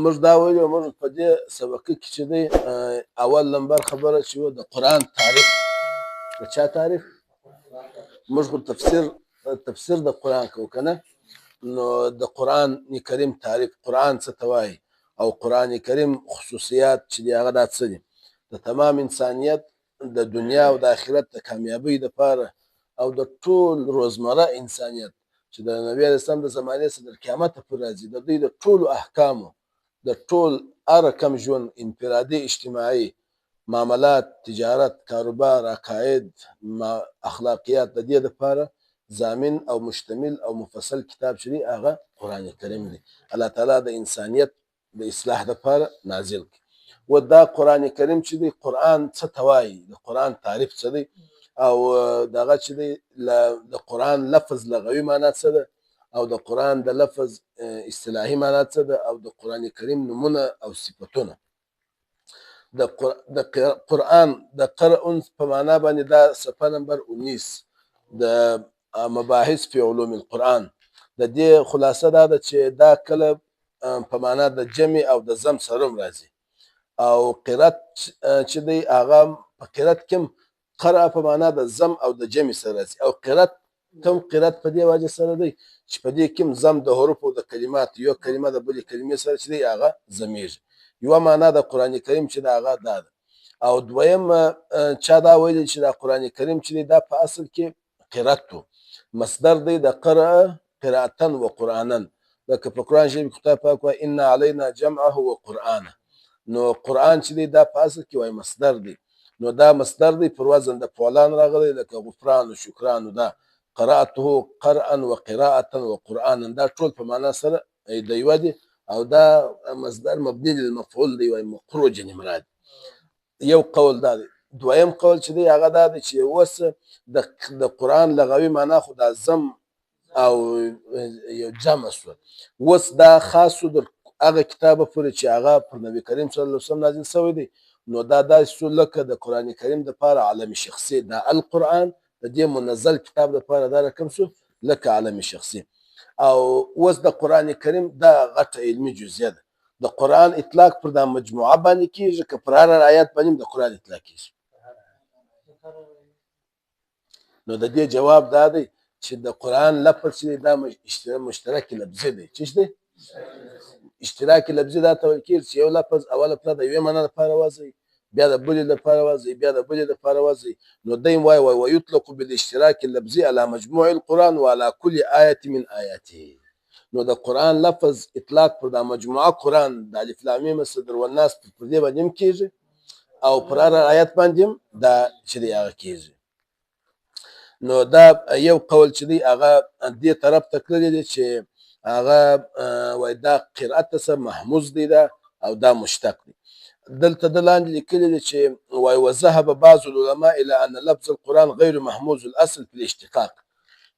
موږ دا ویلي موږ په دې سبقي کې چې دی اول نمبر خبره چې وه د قرآن تعریف. د چا تعریف؟ موږ خو تفسیر د قرآن کوو که نه؟ نو د قرآن کریم تعریف، قرآن څه ته وایي او قرآن کریم خصوصیات چې دي هغه دا څه دي. د تمام انسانیت د دنیا او د آخرت د کامیابۍ دپاره او د ټول روزمره انسانیت چې د نبي علیه السلام د زمانې څخه تر قیامته پورې راځي، د دوی د ټولو احکامو، د ټول هر رقم ژوند، انفرادي، اجتماعي، معاملات، تجارت، کاروبار، عقاید، اخلاقیات، د دې دپاره ضامن او مشتمل او مفصل کتاب چې دی هغه قرآن کریم دی. الله تعالی د انسانیت د اصلاح دپاره نازل کړي. و دا قرآن کریم چې دی قرآن څه ته وایي، د قرآن تعریف څه دی او دغه چې دی د قرآن لفظ لغوي معنا څه ده او د قرآن د لفظ اصطلاحي معنا څه ده او د قرآن کریم نومونه او صفتونه. د قرآن د قرأ په معنا باندې دا صفحه نمبر 19 د مباحث فی علوم القرآن. د دې خلاصه دا ده چې دا کله په معنا د جمع او د ضم سره هم راځي او قرأت چې دی هغه په قرأت کې هم قرأ په معنا د ضم او د جمع سره راځي او قرأت کوم قرأت په دې وجه سره دی چې په دې کې هم ضم د حروفو د کلمات یو کلمه د بلې کلمې سره چې دی هغه ضمیږي. یوه معنا د قرآن کریم چې د هغه دا ده. او دویم چا دا ویلي چې دا قرآن کریم چې دی دا په اصل کې قرأت و، مصدر دی د قرأ قراءتن و قرآنن. لکه په قرآن شریف کې خدای پاک وایي ان علینا جمعه و قرآنه. نو قرآن چې دی دا په اصل کې وایي مصدر دی. نو دا مصدر دی پر وزن د فعلان راغلی لکه غفران و شکران و دا قرأته قرأا و قراءة و قرآنا دا ټول په معنا سره د یوه دي او دا مصدر مبني للمفعول دی وایي مقرو جنې مراد. یو قول دا دی. دویم قول چې دی هغه دا دی چې اوس د قرآن لغوي معنا خو دا ضم او یو جمع شوه. اوس دا خاص شو د هغه کتابه پورې چې هغه پر نبي کریم صلی الله علیه وسلم نازل شوی دی. نو دا داسې شو لکه د قرآن کریم دپاره عالم شخصي، دا القرآن د دې منزل کتاب دپاره دا رقم شو لکه عالم شخصي. او اوس د قرآن کریم دا غټه علمي جزیه ده. د قرآن اطلاق پر دا مجموعه باندې کېږي که پر هر آیات باندې د قرآن اطلاق کېږي. نو د دې جواب دا دی چې د قرآن لفظ چې دا مشترک لفظي دی. څه دی؟ اشتراک لفظي دا ته ویل کېږي چې یو لفظ اوله پلا د یوې معنا لپاره وځي، بیا د بلې لپاره وځي، بیا د بلې لپاره وځي. نو دی وایي ویطلق بالاشتراک اللفظي على مجموع القرآن وعلى كل آیة من آیاته. نو د قرآن لفظ اطلاق پر دا مجموعه قرآن د الف لام میم صدر والناس پر دې باندې هم کېږي او پر هر آیت باندې هم دا چې دی هغه کېږي. نو دا یو قول چې دی هغه دې طرف ته تللی دی چې هغه وایي دا قرأت څه محموز دی دا او دا مشتق دی. دلته د لاندې لیکلي دی چې وایي وذهب بعض العلماء الى ان لفظ القرآن غیر محموز الاصل في الاشتقاق.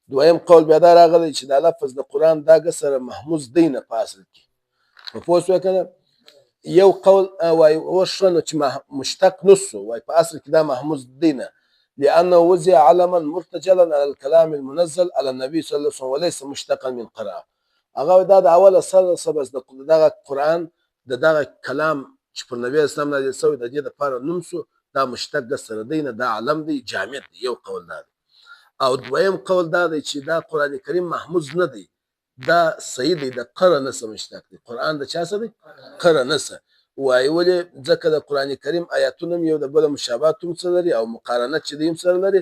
دویم قول بیا دا راغلی چې دا لفظ د قرآن دا سره محموز دی نه په اصل کې. په پوه شوې که نه؟ یو قول وایي اوس ښه نو چې مشتق نه شو، وایي په اصل کې دا محموز دی نه لأنه وضع علما مرتجلا على الكلام المنزل على النبي صلى الله عليه وسلم وليس مشتقا من قراءة. هغه دا د اوله سره بس دغه قرآن د دغه کلام چې پر نبي اسلام نازل شوی د دې دپاره نوم شو دا مشتق سره دی نه، دا علم دی جامد دی. یو قول دا دی. او دویم قول دا دی چې دا قرآن کریم محموز نه دی، دا صحیح دی، د قرأ نسه مشتق دی. قرآن د چا څه دی؟ قرأ نسه. وایي ولې؟ ځکه د قرآن کریم آیاتونه هم یو د بله مشابهت هم څه لري او مقارنت چې دی هم سره لري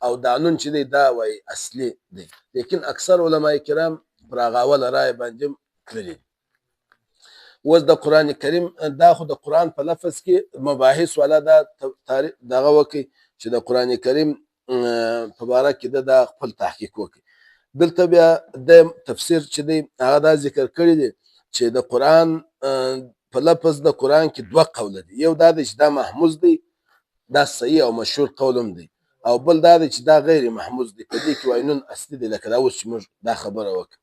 او دا نون چې دی دا وایي اصلي دی. لیکن اکثر علما کرام پر هغه اوله رایه باندې هم تللي. اوس د قرآن کریم دا خو د قرآن په لفظ کې مباحث والا دا دغه وکړي چې د قرآن کریم په باره کې دا خپل تحقیق وکړي. دلته بیا د تفسیر چې دی هغه دا ذکر کړی دی چې د قرآن په لفظ د قرآن کې دوه قوله دي. یو دا دی چې دا محموز دی، دا صحیح او مشهور قول هم دی، او بل دا دی چې دا غیر محموز دی. په دې کې وایي نون اصلي دی لکه دا اوس چې موږ دا خبره وکړه.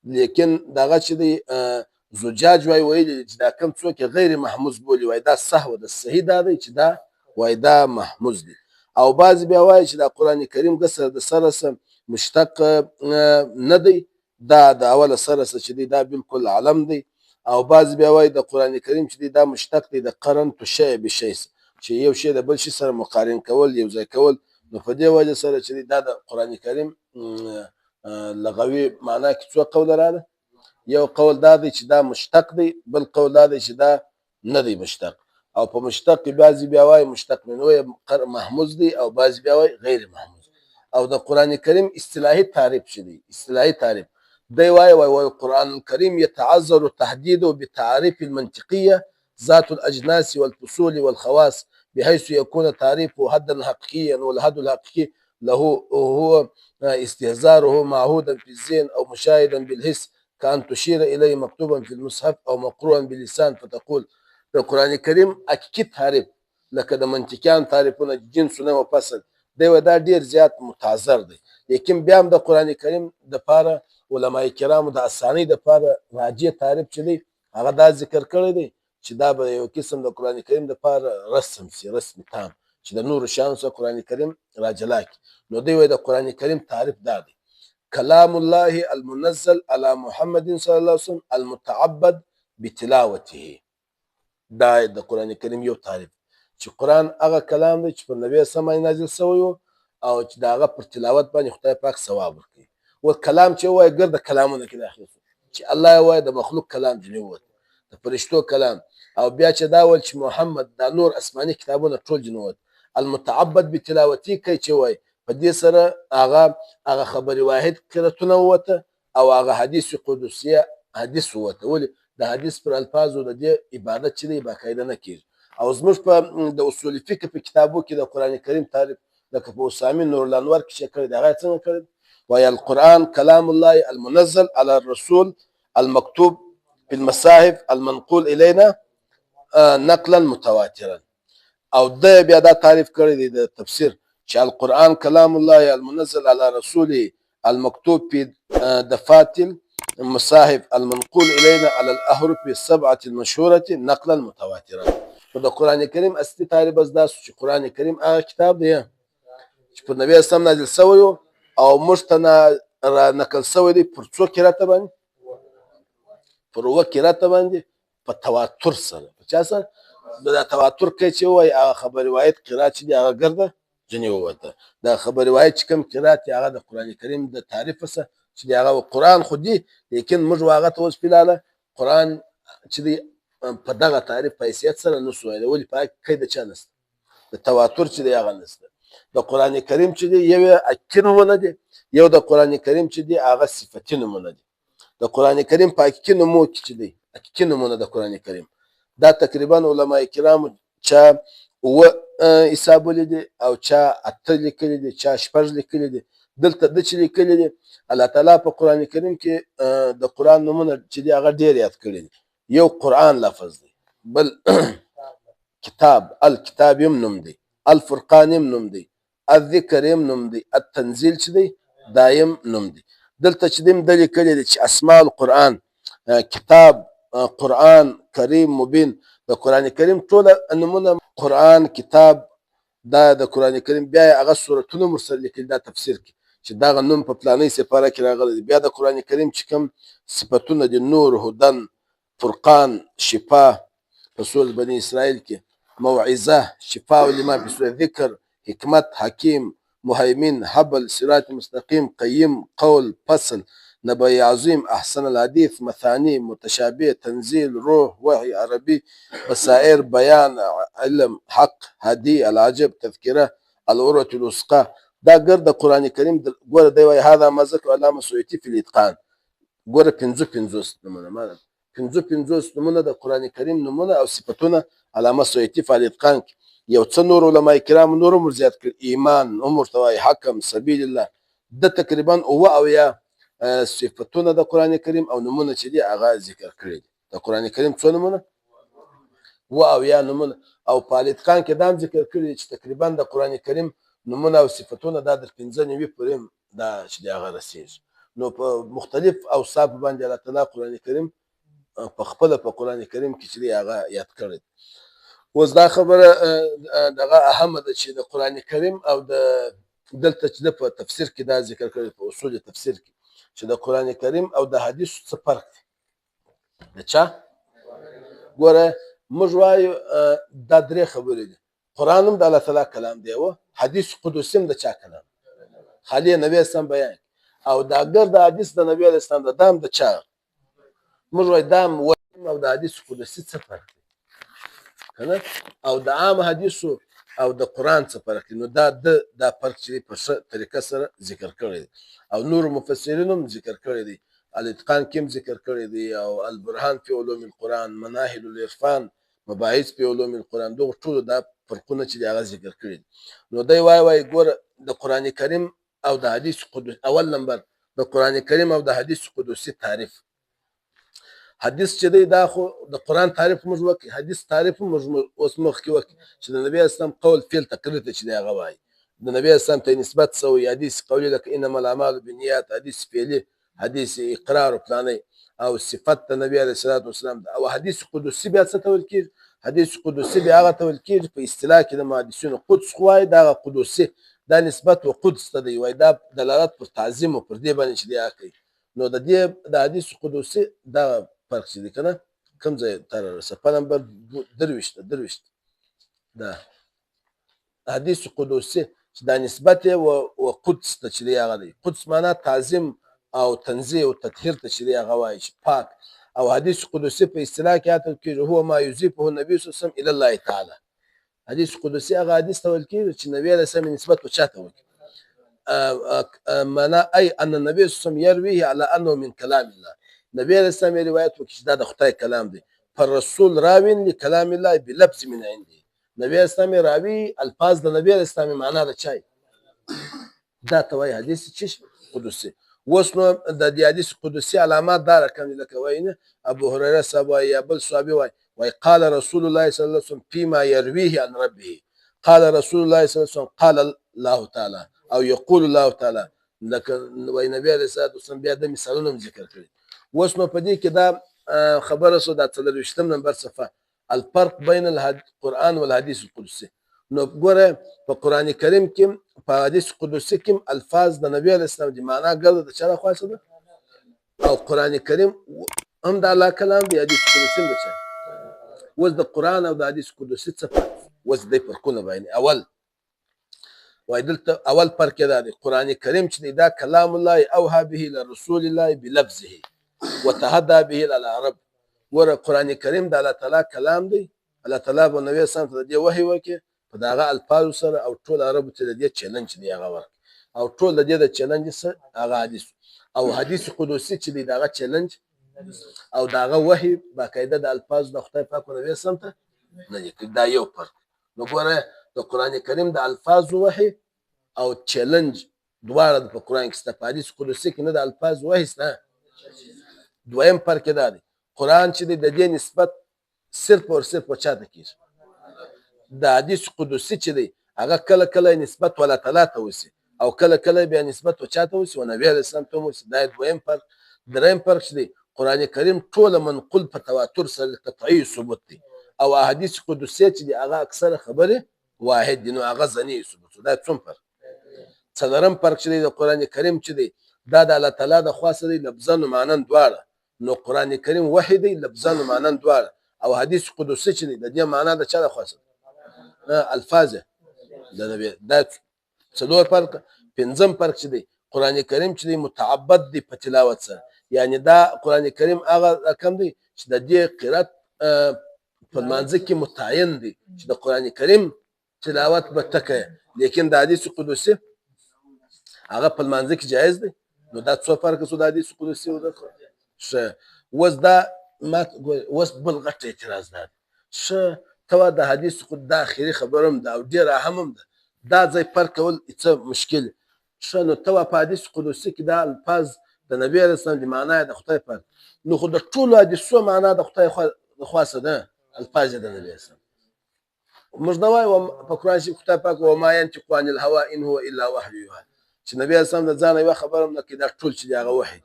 لیکن دغه چې دی زجاج ویلي چې دا کوم څوک غیر محموز بولي وایي دا صحو ده، صحیح دا دی چې دا وایي دا محموز دی. او بعضې بیا وایي چې دا قرآن کریم د سره مشتق نه دی، دا د اوله سره چې دی دا بالکل علم دی او بعضې بیا وایي د قرآن کریم چې دی دا مشتق دی د قرن تو شی بشی چې یو شی د بل شي سره مقارن کول یو ځای کول نو په دې وجه سره چې دا د قرآن کریم لغوي معنا کې څو قوله راغله یو قول دا دی چې دا مشتق دی بل قول دا دی چې دا نه دی مشتق او په مشتق کې بعضې بیا وایي مشتق منه محموز دی او بعضې بیا وایي غیر محموز او د قرآن کریم اصطلاحي تعریف چې دی اصطلاحي تعریف دی وایي القرآن الكريم يتعذر تحديده بالتعاريف المنطقية ذات الأجناس والفصول والخواص بحيث يكون تعريفه حدا حقيقيا والحد الحقيقي له هو استهزاره معهودا في الذهن أو مشاهدا بالحس كأن تشير إليه مكتوبا في المصحف أو مقروءا باللسان فتقول القرآن الكريم أكيد تعريف لکه د منطقيان تعریفونه جنسونه و فصل دی دا ډیر زیات متعذر دی لیکن بیا هم د قرآن کریم دپاره علماء کرامو د اسانۍ دپاره راجع تعریف چې دی هغه دا ذکر کړی دی چې دا به یو قسم د قرآن کریم دپاره رسم سي رسم تام چې د نورو شیانو څخه قرآن کریم راجلا کړي نو دی وایي د قرآن کریم تعریف دا دی کلام الله المنزل على محمد صلی الله علیه وسلم المتعبد بتلاوته دا د قرآن کریم یو تعریف چې قرآن هغه کلام دی چې پر نبی اسلام نازل شوی و او چې د هغه پر تلاوت باندې خدای پاک ثواب ورکوي و کلام چې وایي ګرده کلامونه کې داخل شو چې الله یې وایي د مخلوق کلام ځینې ووت د فرشتو کلام او بیا چې دا ویل چې محمد دا نور اسماني کتابونه ټول ځینې ووت المتعبد بتلاوتي کوي چې وایي په دې سره هغه خبرې واحد قرتونه ووته او هغه حدیث قدسیه حدیث ووته ولې د حدیث پر الفاظو د دې عبادت چې دی باقاعده نه کېږي او زموږ په د اصول فقه په کتابو کې د قرآن کریم تعریف لکه په اسامي نور الانوار کې چې کړی دی هغه څنګه کړی وایي القرآن کلام الله المنزل على الرسول المكتوب في المصاحف المنقول إلينا نقلا متواترا او د بیا دا تعریف کړی دی د تفسیر چې القرآن کلام الله المنزل على رسوله المكتوب في دفاتر المصاحف المنقول إلينا على الأحرف السبعة المشهورة نقلا متواترا د قرآن کریم اصلي تعریف بس دا چې قرآن کریم هغه کتاب دی چې پر نبی اسلام نازل شوی او موږ ته را نقل شوی دی پر څو قرأته باندې پر اووه قرأته باندې په تواتر سره په چا سره دا تواتر کوي چې وایي هغه خبر روایت قرأت چې دی هغه ګرده ځینې ووته دا خبر روایت چې کوم قرأت هغه د قرآن کریم د تعریف سره چې دی هغه قرآن خو دی لیکن موږ هغه ته اوس فلحاله قرآن چې دی په دغه تعریف په حیثیت سره نسو ویلی ولې په هغه کې د چا نسته د تواتر چې دی هغه نسته د قرآن کریم چې دی یو یې حقیقي نومونه دي یو د قرآن کریم چې دی هغه صفتي نومونه دي د قرآن کریم په حقیقي نومو کې چې دی حقیقي نومونه د قرآن کریم دا تقریبا علماء کرامو چا اووه حسابولي دي او چا اته لیکلي دي چا شپږ لیکلي دي دلته د چې لیکلي دي الله تعالی په قرآن کریم کې د قرآن نومونه چې دی هغه ډېر یاد کړي دي یو قرآن لفظ دی بل کتاب الکتاب یم نوم دی الفرقان یم نوم دی الذکر یم نوم دی التنزیل چې دی دا یم نوم دی دلته چې دی د لیکلي دي چې اسماء القرآن کتاب قرآن کریم مبین د قرآن کریم ټول نومونه قرآن کتاب دا د قرآن کریم بیا هغه سورتونه ورسره لیکلي دا تفسیر کې چې دغه نوم په فلانۍ سپاره کې راغلی دی بیا د قرآن کریم چې کوم صفتونه دي نور هدن فرقان شفا په سورة بني اسرائیل کې موعظه شفاء لما في سورة ذکر حکمت حکیم مهیمن حبل صراط مستقیم قیم قول فصل نبی عظیم احسن الحدیث مثانی متشابه تنزیل روح وحی عربی بصائر بیان علم حق هدی العجب تذکره العروة الوثقى دا ګرد د قرآن کریم ګوره دی وایي هذا ما ذکر علامه سیوطي في الاتقان ګوره پنځوس نومونه پنځوس نومونه د قرآن کریم نومونه او صفتونه علامه سیوطي په الاتقان کې یو څه نور علماء کرام نور هم زیات کړي ایمان هم ورته وایي حکم سبیل الله د تقریبا اووه اویا صفتونه د قرآن کریم او نومونه چې دي هغه ذکر کړي دي د قرآن کریم څو نومونه اووه اویا نومونه او په الاتقان کې دا هم ذکر کړي چې تقریبا د قرآن کریم نومونه او صفتونه دا در 95 پورې دا چې دی هغه رسېږي نو په مختلف اوصاف باندې الله تعالی قرآن کریم په خپله په قرآن کریم کې چې دی هغه یاد کړی اوس دا خبره دغه اهمه ده چې د قرآن کریم او د دلته چې په تفسیر کې دا ذکر کړی په اصول تفسیر کې چې د قرآن کریم او د حدیث څه فرق دی د چا ګوره موږ وایو دا درې خبرې دي قرآن هم د الله تعالی کلام دی او حدیث قدسي هم د چا کلام خالي نبی اسلام بیان او دا اگر د حدیث د نبی اسلام د دام د چا موږ وایو دام او د حدیث قدسي څه فرق دی کنه او د عام حدیثو او د قرآن څه فرق دی نو دا فرق چې په ښه طریقه سره ذکر کړی دی او نور مفسرین هم ذکر کړی دی الاتقان کې هم ذکر کړی دی او البرهان فی علوم القرآن مناهل العرفان مباحث فی علوم القرآن دغه ټول دا فرقونه چې هغه ذکر کړی نو دی وای ګوره د قرآن کریم او د حدیث قدسي اول نمبر د قرآن کریم او د حدیث قدسي تعریف حدیث چې دی دا خو د قرآن تعریف موږ وکړي حدیث تعریف موږ اوس مخکې وکړي چې د نبی اسلام قول فعل تقریر ته چې دی هغه وایي د نبی اسلام ته نسبت سوی حدیث قولي لکه انما الاعمال بالنیات حدیث فعلي حدیث اقرار پلاني او صفت د نبی علیه الصلاۃ والسلام او حدیث قدسي بیا څه ته ویل کېږي حدیث قدسي بیا هغه ته ویل کېږي په اصطلاح کې د محدثینو قدس خو وایي دا قدسي دا نسبت و قدس ته دی وایي دا دلالت پر تعظیم او پر دې باندې چې دی هغه کوي نو د دې د حدیث قدسي دا فرق چې دی که نه کوم ځای ته رارسه صفحه نمبر 23 دا حدیث قدسي چې دا نسبت یې و قدس ته چې دی هغه دی قدس معنا تعظیم او تنزیه او تطهیر ته چې دی هغه وایي چې پاک او حدیث قدسي په اصطلاح کې هاته کېږي هو ما یضیفه النبي صلی الله علیه وسلم الی الله تعالی حدیث قدسي هغه حدیث ته ویل کېږي چې نبی علیه السلام نسبت په چا ته وکړي معنا ای ان النبي صلی الله علیه وسلم یرویه علی انه من کلام الله نبی علیه السلام روایت وکړي چې دا د خدای کلام دی پر رسول راوین لکلام الله بلفظ من عنده نبی علیه السلام راوي الفاظ د نبی علیه السلام معنا د چای دا ته وایي حدیث چې قدسي اوس نو د دې حدیث قدسي علامات دا رقم دي لکه وایي نه ابو هريره صاحب وایي یا بل صحابي وایي قال رسول الله صلی الله علیه وسلم فيما يرويه عن ربه قال رسول الله صلی الله علیه وسلم قال الله تعالی او یقول الله تعالی لکه وایي نبی علیه السلام بیا د مثالونو ذکر کړي اوس نو په دې کې دا خبره سو دا 23 نمبر صفحه الفرق بین القرآن والحدیث القدسي نو ګوره په قرآن کریم کې په حدیث قدسي کې الفاظ د نبی علیه السلام دي معنا ګرځي د چا لخوا څه ده او قرآن کریم هم د الله کلام دی حدیث قدسي د چا اوس د قرآن او د حدیث قدسي څه فرق اوس د فرقونه بیانې وایي دلته اول فرق دا دی قرآن کریم چې دا کلام الله اوحى به لرسول الله بلفظه وتهدى به العرب ګوره قرآن کریم د الله تعالی کلام دی الله تعالی به نبی اسلام ته د دې وحی وکړي په دغه الفاظو سره او ټول عربو ته د دې چیلنج دی هغه ورکړي او ټول د دې د چیلنج سره هغه حدیث او حدیث قدسي چې دی دغه چیلنج او دغه وحی باقاعده د الفاظ د خدای پاک او نبی اسلام ته نه دی دا یو فرق نو ګوره د قرآن کریم د الفاظ وحی او چیلنج دواړه په قرآن کې شته په حدیث قدسي کې نه د الفاظ وحی شته دویم فرق دا دی قرآن چې د دې نسبت صرف او صرف په چا ته کېږي د حدیث قدسي چې دی هغه کله کله نسبت الله تعالی ته وشي او کله کله بیا نسبت چا ته وشي او نبی علیه السلام ته وشي دا دویم فرق دریم فرق چې دی قرآن کریم ټوله منقول په تواتر سره قطعي ثبوت دی او احادیث قدسي چې دی هغه اکثره خبره واحد دي نو هغه ځنی ثبوت دا څوم فرق څلورم فرق چې دی د قرآن کریم چې دی دا د الله تعالی د خوا سره لفظا و معنا دواړه نو قرآن کریم وحی دی لفظا و معنا دواړه او حدیث قدسي چې دی د دې معنا د چا د خوا سره الفاظ د نبی دا څلور فرق پنځم فرق چې دی قرآن کریم چې دی متعبد دی په تلاوت سره یعنی دا قرآن کریم هغه رقم دی چې د دې قرات په منځ کې متعین دی چې د قرآن کریم تلاوت به تکه لیکن د حدیث قدسي هغه په منځ کې جایز دی نو دا څو فرق سو د حدیث قدسي او د وز دا ما وس بل غټ اعتراض ده توا د حدیث خود د اخیری خبرم دا او ډیر اهم ده دا ځای فرق کول څه مشکل نو توا په حدیث قدسي کې دا الفاظ د نبی علیه السلام د معنا د خدای پاک نو خو د ټولو حدیثو معنا د خدای خاصه ده الفاظ د نبی اسلام موږ نه وایو په قرآن کې خدای پاک و ما ينطق عن الهوى ان هو الا وحي يوحى چې نبی اسلام د ځان یو خبرم نه کې دا ټول چې هغه وحي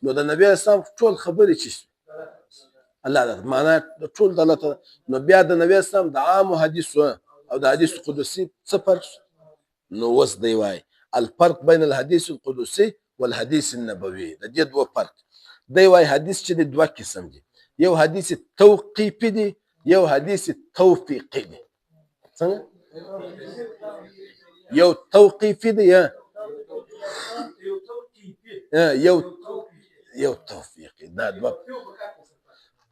نو د نبی اسلام ټول خبرې چې الله ده معنا ټول د الله نو بیا د نبی اسلام د عام حدیث او د حدیث قدسي څه فرق نو وس دی وای الفرق بین الحديث القدسي والحديث النبوي د دې دوه فرق دی وای حدیث چې د دوه قسم دي یو حدیث توقیفي دی یو حدیث توفیقي دی څنګه یو توقیفي دی یو توفیقي دا دوه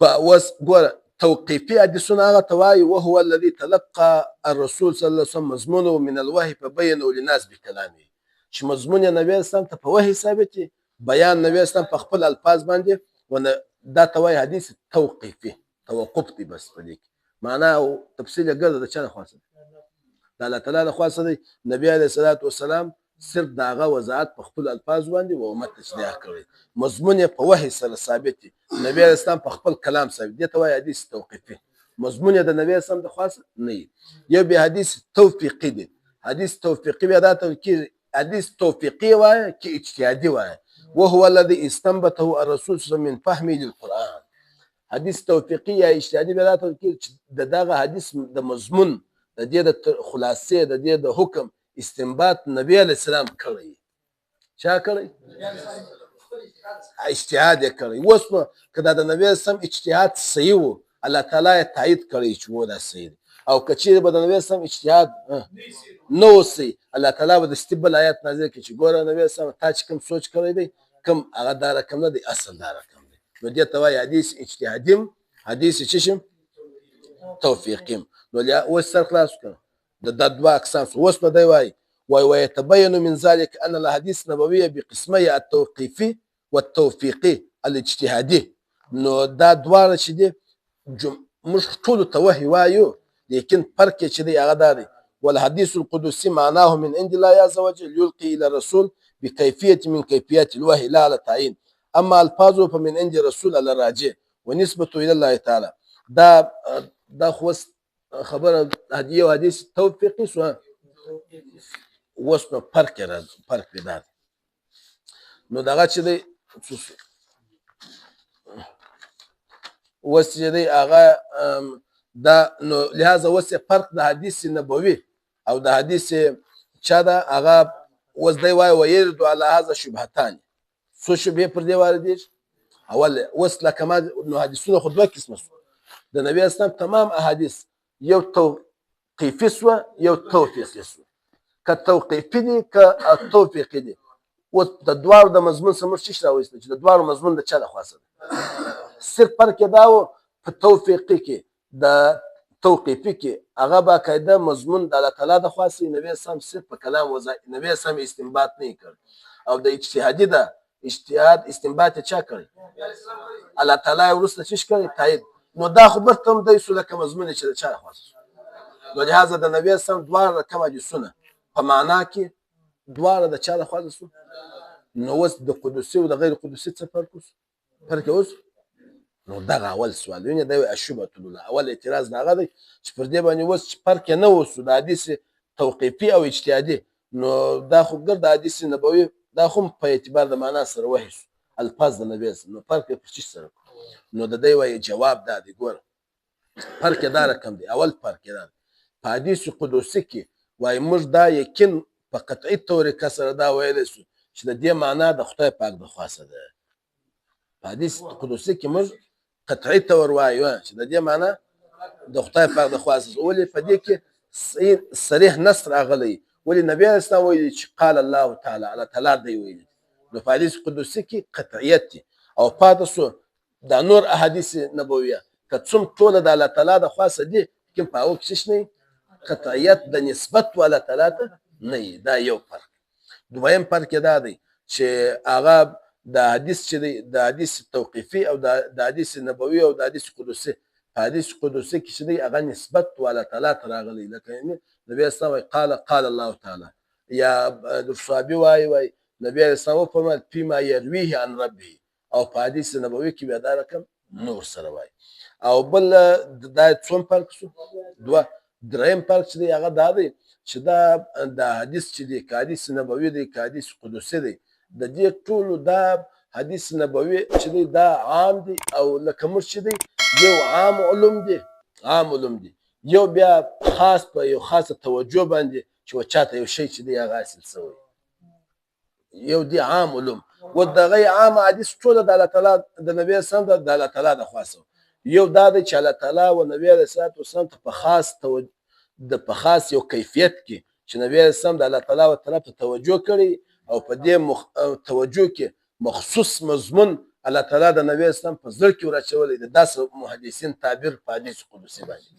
اوس ګوره توقیفي حدیثونه هغه ته وایي وهو الذي تلقى الرسول صلی الله علیه وسلم مضمونه من الوحي فبينه للناس بكلامه چې مضمون یې نبي اسلام ته په وحي ثابت دی بیان نبي اسلام په خپل الفاظ باندې دا ته وایي حدیث توقیفي توقف دی بس په دې کې معنا او تفصیل یې ګرځي د چا لخوا څه د الله تعالی لخوا څه دی نبي علیه الصلاة والسلام صرف د هغه وضاحت په خپل الفاظ باندې و امت تشریح کړی مضمون یې په وحي سره ثابت دی نبي علیه السلام په خپل کلام ثابت دی ته وایي حدیث توقیفي مضمون یې د نبي اسلام د خوا نه وي یو بیا حدیث توفیقي دی حدیث توفیقي بیا دا ته کېږي حدیث توفیقي وایه که اجتهادي وایه وهو الذي استنبطه الرسول صلى الله عليه وسلم من فهمه للقرآن حدیث توفیقي یا اجتهادي بیا دا ته کېږي چې د دغه حدیث د مضمون د دې د خلاصې د دې د حکم استنباط نبی علیه السلام کړی چا کړی اجتهاد یې کړی اوس نو که دا د نبی علیه السلام اجتهاد صحیح و الله تعالی یې تایید کړی چې و دا صحیح دی او که چیرې به د نبی اسلام اجتهاد نه اوسي الله تعالی به د بل آیات نازل کړي چې ګوره نبی اسلام تا چې کوم سوچ کړی دی کوم هغه دا رقم نه دی اصل دا رقم دی نو دې ته وایي حدیث اجتهادیم حدیث څه شي توفیقیم نو اوس سر خلاص کړه دا دوه اقسام اوس به دی وایي ويتبين من ذلك أن الأحاديث النبوية بقسمي التوقيفي والتوفيقي الاجتهادي نو دا دواړه چې دي موږ ټولو ته وحي وایو لیکن فرق یې چې دی هغه دا دی والحديث القدسي معناه من عند الله عز وجل يلقي إلى الرسول بكيفية من كيفيات الوحي لا على تعيين أما ألفاظه فمن عند الرسول على الراجع ونسبته إلى الله تعالى دا خو خبره هدیه او حدیث توفیقي شو اوس نو فرق پیدا دی نو دغه چې دی اوس چې دی هغه دا نو لهذا اوس فرق د حدیث نبوي او د حدیث چا ده هغه اوس دی وایي ویرد علی هذا شبهتان څو شبهې پر دې واردېږي اول اوس لکه ما نو حدیثونه خو دوه قسمه شو د نبي اسلام تمام احادیث یو توقیفي سوه یو توفیقي سوه که توقیفي دي که توفیقي دي اوس د دواړو د مضمون څخه موږ څه راوایستل چې د دواړو مضمون د چا لخوا څه صرف فرق یې دا و په توفیقي کې د توقیفي کې هغه باقاعده مضمون د الله تعالی د خوا سي نبي اسلام صرف په کلام نبي اسلام استنباط نه کړ او د اجتهادي ده اجتهاد استنباط چا کړی الله تعالی وروسته څه کړی تایید نو دا خو به تم دی سو لکه مضمون چې د چا لخوا نو لهذا د نبي اسلام دواړه رقم حدیثونه په معنا کې دواړه د چا لخوا سو نو اوس د قدسي او د غیر قدسي څه فرق اوس نو دغه اول سوال ویني دا الشبهه الاولى اول اعتراض هغه دی چې پر دې باندې اوس فرق نه وسو د حدیث توقیفي او اجتهادي نو دا خو ګرد حدیث نبوي دا خو په اعتبار د معنا سره وحي الفاظ د نبی نو فرق په څه سره نو د دې وایي جواب دا دی ګور فرق دا رقم دی اول فرق دا په حدیث قدسي کې وایي موږ دا یقین په قطعي طریقه سره دا ویلی سو چې د دې معنا د خدای پاک د خواسته ده په حدیث قدسي کې موږ قطعي طور وایو چې د دې معنا د خدای پاک د خواسته ولې په دې کې صریح نص راغلی ولې نبی اسلام ویلي چې قال الله تعالی الله تعالی دی ویلي نو په حدیث قدسي کې قطعیت دی او پاتې سو دا نور احادیث نبویه که څوم ټوله د الله تعالی د خواسته دي کوم په هغو کې څه نه قطعیت د نسبت الله تعالی ته نه دا یو فرق دویم فرق دا دی چې هغه د حدیث چې دی د حدیث توقیفي او د حدیث نبوي او د حدیث قدسي حدیث قدسي کې چې دی هغه نسبت الله تعالی ته راغلی لکه نبی اسلام قال الله تعالی یا د صحابي وایي نبی اسلام وفرمایل فيما يرويه عن ربه او په حدیث نبوي کې بیا دا رقم نور سره وایي او بل دا څوم فرق شو دوه دریم فرق چې دی هغه دا دی چې دا د حدیث چې دی که حدیث نبوي دی که حدیث قدسي دی د دې ټولو دا حدیث نبوي چې دی دا عام دی او لکه موږ چې دی یو عام علوم دی یو بیا خاص په یو خاصه توجه باندې چې چاته یو شی چې دی هغه حاصل شوی یو دی عام علوم و دغه عام حدیث ټول د الله تعالی د نبی اسلام د الله تعالی د خاصه یو دا دی چې الله تعالی او نبی علیه الصلاه والسلام ته په خاص یو کیفیت کې چې نبی علیه السلام د الله تعالی طرف ته توجه کړي او په دې توجه کې مخصوص مضمون الله تعالی د نبی اسلام په زړه کې ورچولې ده. داسې محدثین تعبیر په حدیث قدسي باندې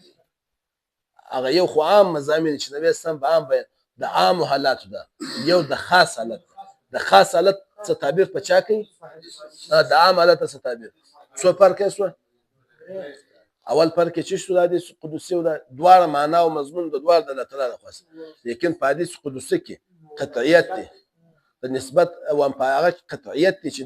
هغه یو خو عام مضامین چې نبی اسلام په عام بیان د عام حالاتو ده، یو د خاص حالت د خاص حالت څه تعبیر په چا کوي د عام حالت څه تعبیر څو فرق یې شو. اول فرق چې شو د حدیث قدسي او د دواړه معنا او مضمون د دواړه د الله تعالی د خاص، لیکن په حدیث قدسي کې قطعیت دی د نسبت او په هغه قطعیت دی چې